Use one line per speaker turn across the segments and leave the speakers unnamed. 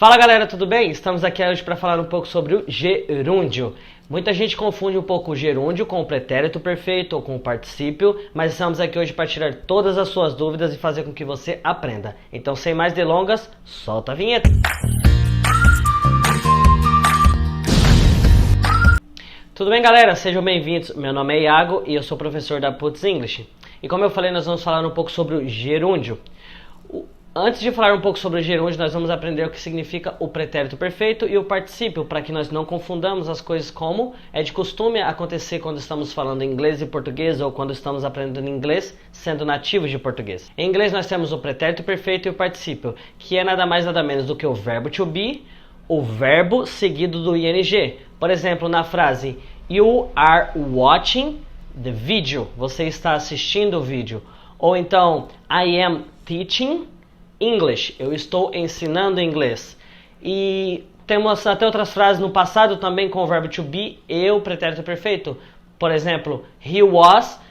Fala galera, tudo bem? Estamos aqui hoje para falar um pouco sobre o gerúndio. Muita gente confunde um pouco o gerúndio com o pretérito perfeito ou com o particípio, mas estamos aqui hoje para tirar todas as suas dúvidas e fazer com que você aprenda. Então, sem mais delongas, solta a vinheta! Tudo bem galera? Sejam bem-vindos. Meu nome é Iago e eu sou professor da Puts English. E como eu falei, nós vamos falar um pouco sobre o gerúndio. Antes de falar um pouco sobre o gerúndio, nós vamos aprender o que significa o pretérito perfeito e o particípio, para que nós não confundamos as coisas, como é de costume acontecer quando estamos falando inglês e português ou quando estamos aprendendo inglês sendo nativos de português. Em inglês nós temos o pretérito perfeito e o particípio, que é nada mais nada menos do que o verbo to be, o verbo seguido do ing. Por exemplo, na frase You are watching the video, você está assistindo o vídeo. Ou então I am teaching English, eu estou ensinando inglês. E temos até outras frases no passado também com o verbo to be e o pretérito perfeito. Por exemplo, he was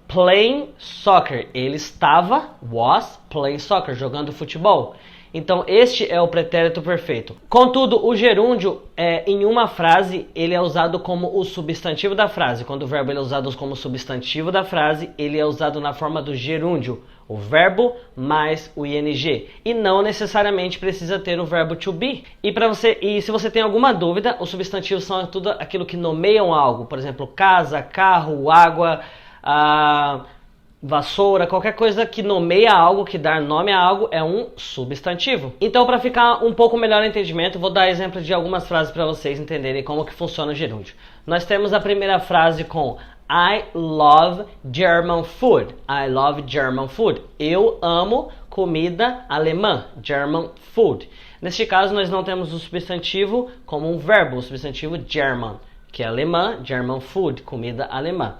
playing soccer. Ele estava, was playing soccer, jogando futebol. Então este é o pretérito perfeito. Contudo, o gerúndio, em uma frase, ele é usado como o substantivo da frase. Quando o verbo é usado como substantivo da frase, ele é usado na forma do gerúndio. O verbo mais o ing. E não necessariamente precisa ter o verbo to be. E se você tem alguma dúvida, os substantivos são tudo aquilo que nomeiam algo. Por exemplo, casa, carro, água, vassoura, qualquer coisa que nomeia algo, que dá nome a algo, é um substantivo. Então, para ficar um pouco melhor o entendimento, vou dar exemplo de algumas frases para vocês entenderem como que funciona o gerúndio. Nós temos a primeira frase com I love German food. I love German food. Eu amo comida alemã. German food. Neste caso, nós não temos o substantivo como um verbo, o substantivo German, que é alemã, German food, comida alemã.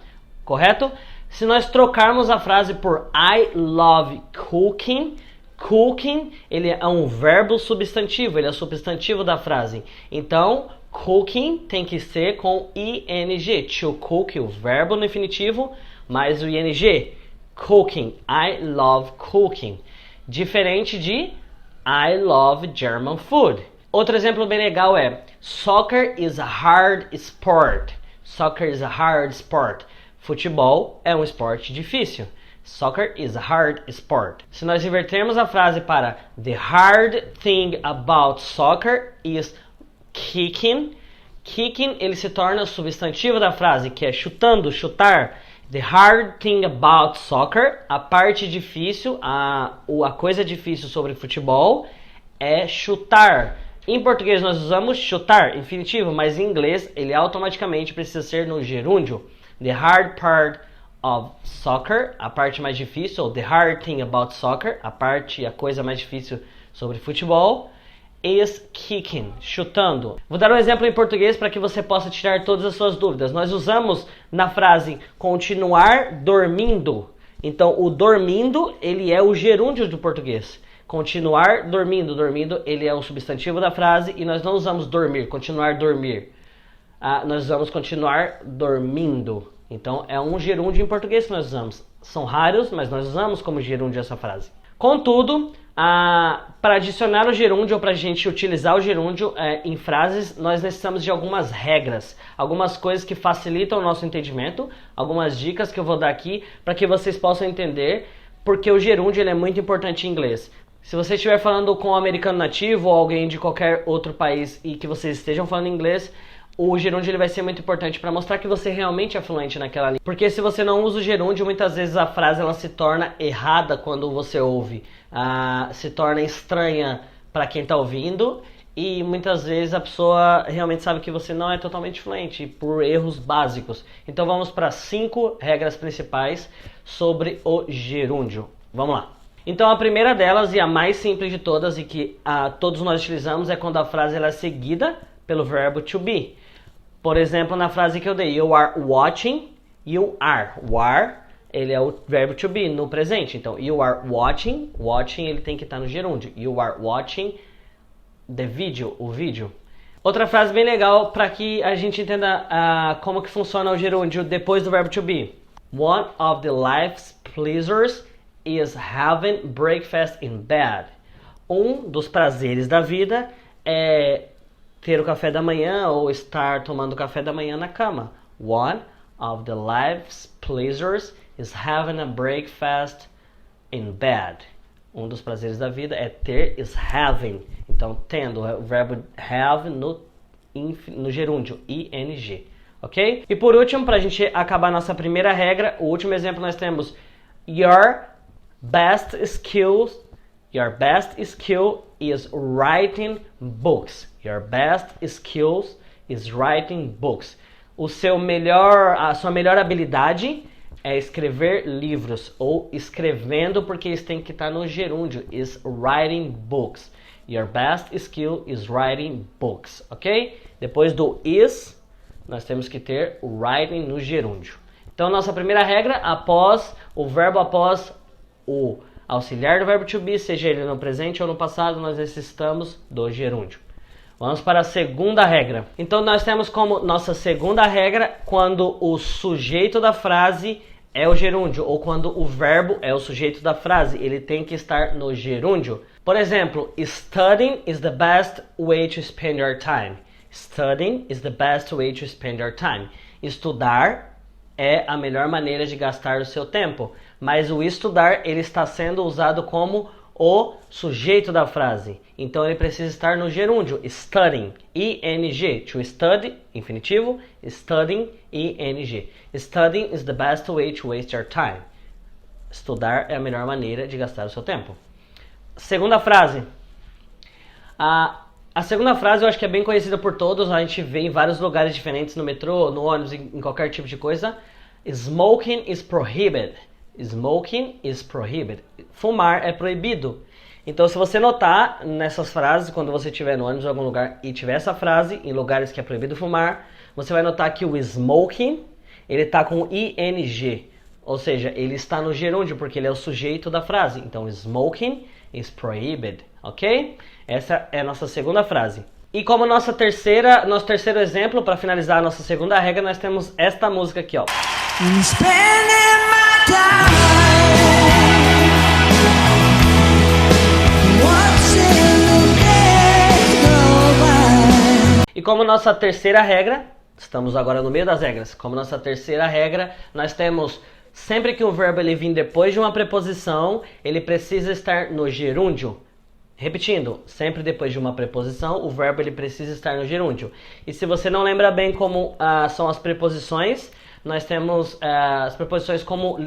Correto? Se nós trocarmos a frase por I love cooking, cooking, ele é um verbo substantivo, ele é o substantivo da frase. Então, cooking tem que ser com ing. To cook, o verbo no infinitivo, mais o ing. Cooking, I love cooking. Diferente de I love German food. Outro exemplo bem legal é Soccer is a hard sport. Soccer is a hard sport. Futebol é um esporte difícil. Soccer is a hard sport. Se nós invertermos a frase para The hard thing about soccer is kicking. Kicking, ele se torna o substantivo da frase, que é chutando, chutar. The hard thing about soccer, a parte difícil, a coisa difícil sobre futebol é chutar. Em português nós usamos chutar, infinitivo, mas em inglês ele automaticamente precisa ser no gerúndio. The hard part of soccer, a parte mais difícil, ou the hard thing about soccer, a coisa mais difícil sobre futebol, is kicking, chutando. Vou dar um exemplo em português para que você possa tirar todas as suas dúvidas. Nós usamos na frase continuar dormindo. Então, o dormindo, ele é o gerúndio do português. Continuar dormindo. Dormindo, ele é o substantivo da frase e nós não usamos dormir, continuar dormir. Nós usamos continuar dormindo. Então, é um gerúndio em português que nós usamos. São raros, mas nós usamos como gerúndio essa frase. Contudo, para adicionar o gerúndio ou para a gente utilizar o gerúndio em frases, nós necessitamos de algumas regras, algumas coisas que facilitam o nosso entendimento, algumas dicas que eu vou dar aqui para que vocês possam entender porque o gerúndio ele é muito importante em inglês. Se você estiver falando com um americano nativo ou alguém de qualquer outro país e que vocês estejam falando inglês, o gerúndio ele vai ser muito importante para mostrar que você realmente é fluente naquela língua. Porque se você não usa o gerúndio, muitas vezes a frase ela se torna errada quando você ouve. Se torna estranha para quem está ouvindo e muitas vezes a pessoa realmente sabe que você não é totalmente fluente por erros básicos. Então vamos para 5 regras principais sobre o gerúndio. Vamos lá. Então a primeira delas e a mais simples de todas e que todos nós utilizamos é quando a frase ela é seguida pelo verbo to be. Por exemplo, na frase que eu dei, you are watching, you are. Are, ele é o verbo to be no presente. Então, you are watching, watching ele tem que estar no gerúndio. You are watching the video, o vídeo. Outra frase bem legal para que a gente entenda como que funciona o gerúndio depois do verbo to be. One of the life's pleasures is having breakfast in bed. Um dos prazeres da vida é ter o café da manhã ou estar tomando café da manhã na cama. One of the life's pleasures is having a breakfast in bed. Um dos prazeres da vida é ter, is having. Então, tendo, o verbo have no gerúndio, ing. Ok? E por último, para a gente acabar nossa primeira regra, o último exemplo nós temos your best skill is writing books. Your best skills is writing books. A sua melhor habilidade é escrever livros, ou escrevendo, porque isso tem que estar no gerúndio, is writing books. Your best skill is writing books, ok? Depois do is, nós temos que ter o writing no gerúndio. Então, nossa primeira regra, após o auxiliar do verbo to be, seja ele no presente ou no passado, nós necessitamos do gerúndio. Vamos para a segunda regra. Então, nós temos como nossa segunda regra quando o sujeito da frase é o gerúndio, ou quando o verbo é o sujeito da frase, ele tem que estar no gerúndio. Por exemplo, studying is the best way to spend your time. Studying is the best way to spend your time. Estudar é a melhor maneira de gastar o seu tempo. Mas o estudar, ele está sendo usado como o sujeito da frase. Então ele precisa estar no gerúndio, studying, ing, to study, infinitivo, studying, ing. Studying is the best way to waste your time. Estudar é a melhor maneira de gastar o seu tempo. Segunda frase. A segunda frase eu acho que é bem conhecida por todos, a gente vê em vários lugares diferentes, no metrô, no ônibus, em qualquer tipo de coisa. Smoking is prohibited. Smoking is prohibited. Fumar é proibido. Então, se você notar nessas frases, quando você estiver no ônibus em algum lugar e tiver essa frase, em lugares que é proibido fumar, você vai notar que o smoking, ele está com ing. Ou seja, ele está no gerúndio, porque ele é o sujeito da frase. Então, smoking is prohibited, ok? Essa é a nossa segunda frase. E como nosso terceiro exemplo, para finalizar a nossa segunda regra, nós temos esta música aqui, ó. E como nossa terceira regra, estamos agora no meio das regras, como nossa terceira regra, nós temos sempre que um verbo ele vir depois de uma preposição, ele precisa estar no gerúndio. Repetindo, sempre depois de uma preposição, o verbo ele precisa estar no gerúndio. E se você não lembra bem como são as preposições, nós temos as preposições como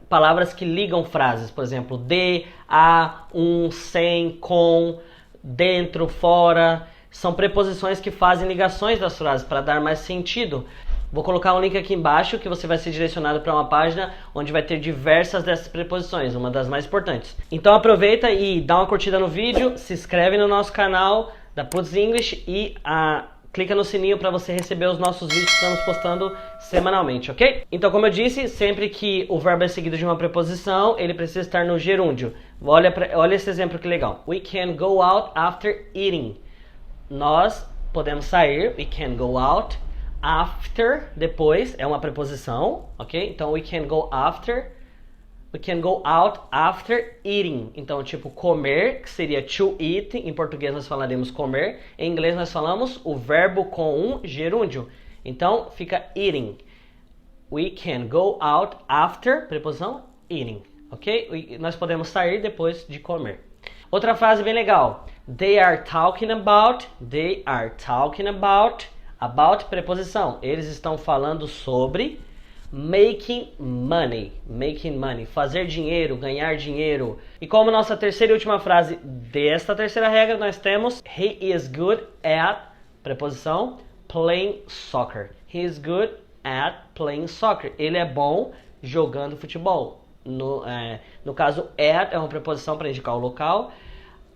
palavras que ligam frases. Por exemplo, de, a, sem, com, dentro, fora. São preposições que fazem ligações das frases para dar mais sentido. Vou colocar um link aqui embaixo que você vai ser direcionado para uma página onde vai ter diversas dessas preposições, uma das mais importantes. Então aproveita e dá uma curtida no vídeo, se inscreve no nosso canal da Puts English e clica no sininho para você receber os nossos vídeos que estamos postando semanalmente, ok? Então, como eu disse, sempre que o verbo é seguido de uma preposição, ele precisa estar no gerúndio. Olha esse exemplo que legal. We can go out after eating. Nós podemos sair, we can go out. After, depois, é uma preposição, ok? Então, we can go out after eating. Então, tipo, comer, que seria to eat. Em português nós falaremos comer. Em inglês nós falamos o verbo com um gerúndio. Então, fica eating. We can go out after, preposição, eating. Ok? Nós podemos sair depois de comer. Outra frase bem legal. They are talking about. About, preposição. Eles estão falando sobre making money. Fazer dinheiro, ganhar dinheiro. E como nossa terceira e última frase desta terceira regra, nós temos he is good at, preposição, playing soccer. He is good at playing soccer. Ele é bom jogando futebol. No caso, at é uma preposição para indicar o local.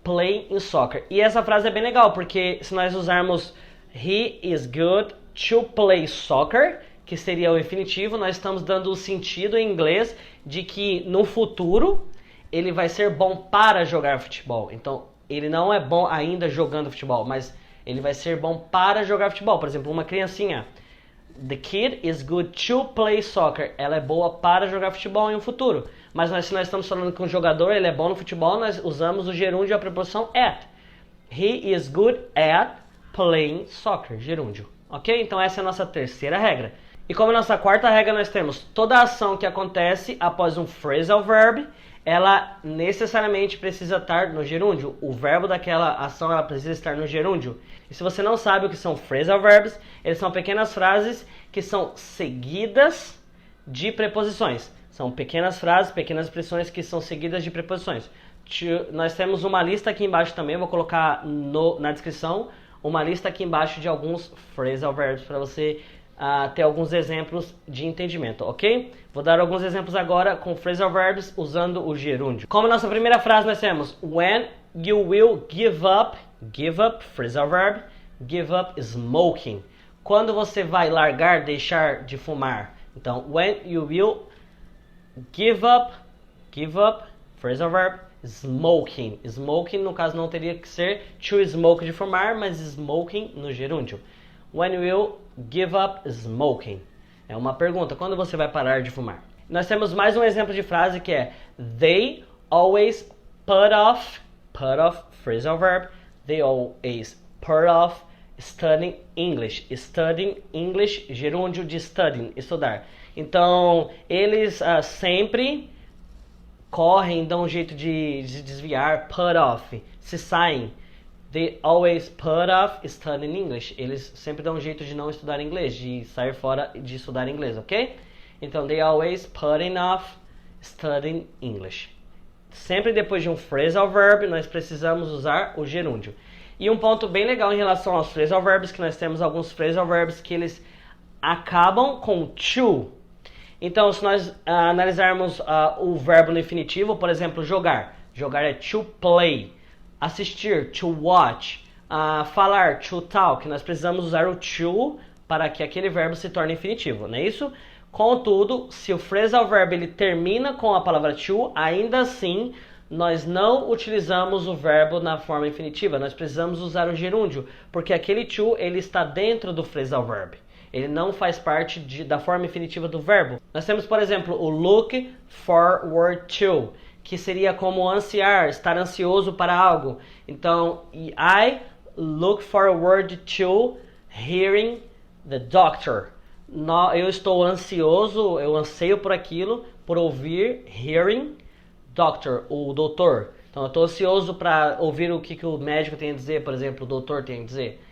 Playing soccer. E essa frase é bem legal, porque se nós usarmos he is good to play soccer, que seria o infinitivo, nós estamos dando o sentido em inglês de que no futuro ele vai ser bom para jogar futebol. Então, ele não é bom ainda jogando futebol, mas ele vai ser bom para jogar futebol. Por exemplo, uma criancinha. The kid is good to play soccer. Ela é boa para jogar futebol em um futuro. Mas se nós estamos falando que um jogador ele é bom no futebol, nós usamos o gerúndio e a preposição at. He is good at playing soccer, gerúndio. Ok? Então essa é a nossa terceira regra. E como nossa quarta regra nós temos toda ação que acontece após um phrasal verb, ela necessariamente precisa estar no gerúndio. O verbo daquela ação ela precisa estar no gerúndio. E se você não sabe o que são phrasal verbs, eles são pequenas frases que são seguidas de preposições. São pequenas frases, pequenas expressões que são seguidas de preposições. Nós temos uma lista aqui embaixo também, vou colocar na descrição, uma lista aqui embaixo de alguns phrasal verbs para você ter alguns exemplos de entendimento, ok? Vou dar alguns exemplos agora com phrasal verbs usando o gerúndio. Como nossa primeira frase nós temos when you will give up, phrasal verb, give up smoking. Quando você vai largar, deixar de fumar. Então, when you will give up, phrasal verb, smoking. Smoking no caso não teria que ser to smoke de fumar, mas smoking no gerúndio. When you will give up smoking. É uma pergunta, quando você vai parar de fumar? Nós temos mais um exemplo de frase que é they always put off, phrasal verb, they always put off studying English. Studying English, gerúndio de studying, estudar. Então, eles sempre correm, dão um jeito de desviar, put off, se saem. They always put off studying English. Eles sempre dão um jeito de não estudar inglês, de sair fora de estudar inglês, ok? Então, they always putting off studying English. Sempre depois de um phrasal verb, nós precisamos usar o gerúndio. E um ponto bem legal em relação aos phrasal verbs, que nós temos alguns phrasal verbs que eles acabam com to. Então, se nós analisarmos o verbo no infinitivo, por exemplo, jogar. Jogar é to play. Assistir, to watch. Falar, to talk. Nós precisamos usar o to para que aquele verbo se torne infinitivo, não é isso? Contudo, se o phrasal verb ele termina com a palavra to, ainda assim, nós não utilizamos o verbo na forma infinitiva. Nós precisamos usar o gerúndio, porque aquele to ele está dentro do phrasal verb. Ele não faz parte da forma infinitiva do verbo. Nós temos, por exemplo, o look forward to, que seria como ansiar, estar ansioso para algo. Então, I look forward to hearing the doctor. Eu estou ansioso, eu anseio por aquilo, por ouvir, hearing, doctor, o doutor. Então, eu estou ansioso para ouvir o que o médico tem a dizer, por exemplo, o doutor tem a dizer.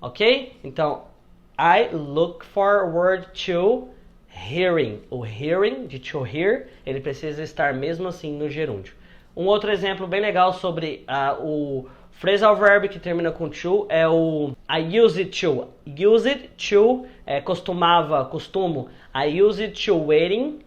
Ok? Então, I look forward to hearing. O hearing, de to hear, ele precisa estar mesmo assim no gerúndio. Um outro exemplo bem legal sobre o phrasal verb que termina com to é o I use it to. Use it to é costumava, costumo. I use it to waiting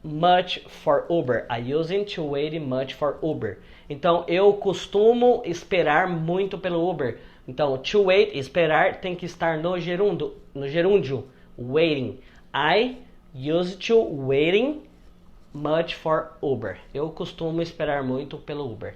much for Uber. I use it to waiting much for Uber. Então, eu costumo esperar muito pelo Uber. Então, to wait, esperar, tem que estar no gerúndio, waiting. I used to waiting much for Uber. Eu costumo esperar muito pelo Uber.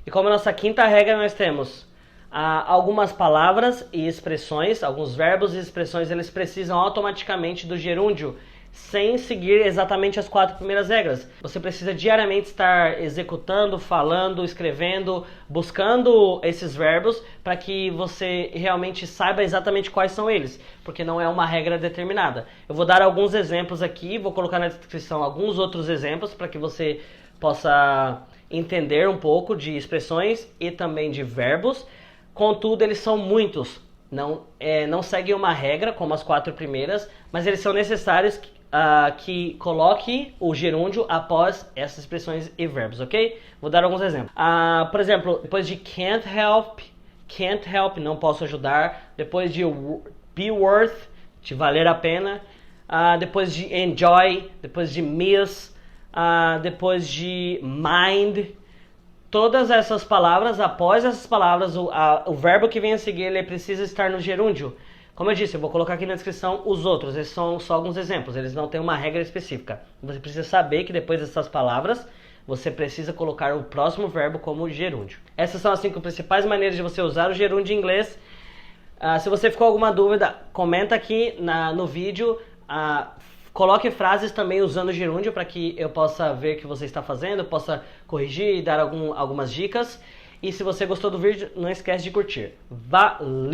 E como nossa quinta regra, nós temos algumas palavras e expressões, alguns verbos e expressões, eles precisam automaticamente do gerúndio, sem seguir exatamente as 4 primeiras regras. Você precisa diariamente estar executando, falando, escrevendo, buscando esses verbos para que você realmente saiba exatamente quais são eles, porque não é uma regra determinada. Eu vou dar alguns exemplos aqui, vou colocar na descrição alguns outros exemplos para que você possa entender um pouco de expressões e também de verbos. Contudo, eles são muitos. Não seguem uma regra como as 4 primeiras, mas eles são necessários que coloque o gerúndio após essas expressões e verbos, ok? Vou dar alguns exemplos. Por exemplo, depois de can't help, não posso ajudar. Depois de be worth, de valer a pena. Depois de enjoy, depois de miss, depois de mind. Todas essas palavras, após essas palavras, o verbo que vem a seguir, ele precisa estar no gerúndio. Como eu disse, eu vou colocar aqui na descrição os outros, esses são só alguns exemplos, eles não têm uma regra específica. Você precisa saber que depois dessas palavras, você precisa colocar o próximo verbo como gerúndio. Essas são as 5 principais maneiras de você usar o gerúndio em inglês. Se você ficou com alguma dúvida, comenta aqui no vídeo, Coloque frases também usando gerúndio para que eu possa ver o que você está fazendo, possa corrigir e dar algumas dicas. E se você gostou do vídeo, não esquece de curtir. Valeu!